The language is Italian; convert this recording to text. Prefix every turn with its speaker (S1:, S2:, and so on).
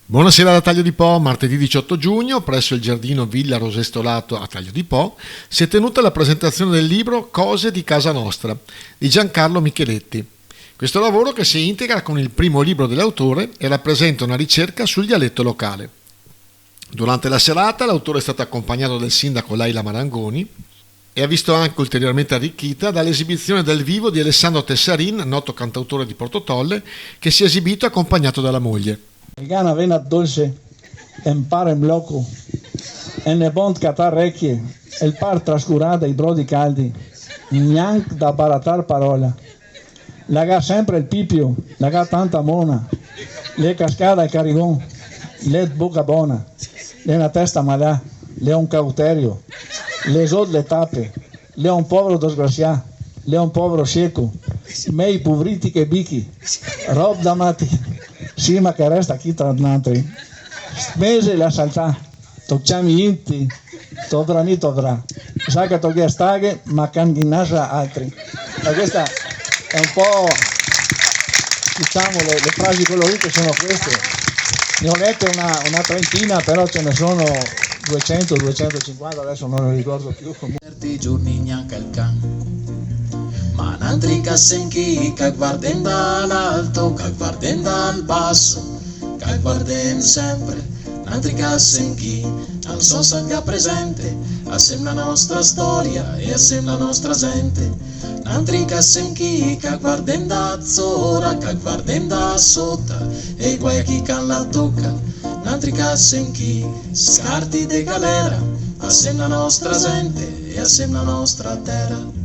S1: Buonasera da Taglio di Po, martedì 18 giugno, presso il giardino Villa Rosestolato a Taglio di Po, si è tenuta la presentazione del libro Cose di casa nostra di Giancarlo Micheletti. Questo lavoro che si integra con il primo libro dell'autore e rappresenta una ricerca sul dialetto locale. Durante la serata l'autore è stato accompagnato dal sindaco Laila Marangoni e ha visto anche ulteriormente arricchita dall'esibizione dal vivo di Alessandro Tessarin, noto cantautore di Portotolle, che si è esibito accompagnato dalla moglie.
S2: Gana vena dolce, en parem loco, en ne bond catar recchie, el par trascurata i brodi caldi, neanche da baratar parola. Laga sempre il pipio, laga tanta mona, le cascada il carigon, le bocca buona, le una testa malà, le un cauterio, le sod le tape, le un povero disgraziato, le un povero cieco, mei puvriti che bichi, rob da mati. Sì, ma che resta chi tra l'altri. Mese la saltà, tocciami inti, tovrani tovra. Sa che toglia staghe, ma canginasa altri. Ma questa è un po', diciamo, le frasi colorite sono queste. Ne ho lette una trentina, però ce ne sono 200, 250, adesso non ne ricordo più.
S3: Certi giorni neanche il can. Ma n'altri che senti che guardano dall'alto, che guardano dal basso, che guardano sempre, n'altri che senti, non so se è presente, assieme la nostra storia e assieme la nostra gente. N'altri che senti che guardano da zora, che guardano da sotto, e guai chi che la tocca. N'altri che senti, scarti di galera, assieme la nostra gente e assieme la nostra terra.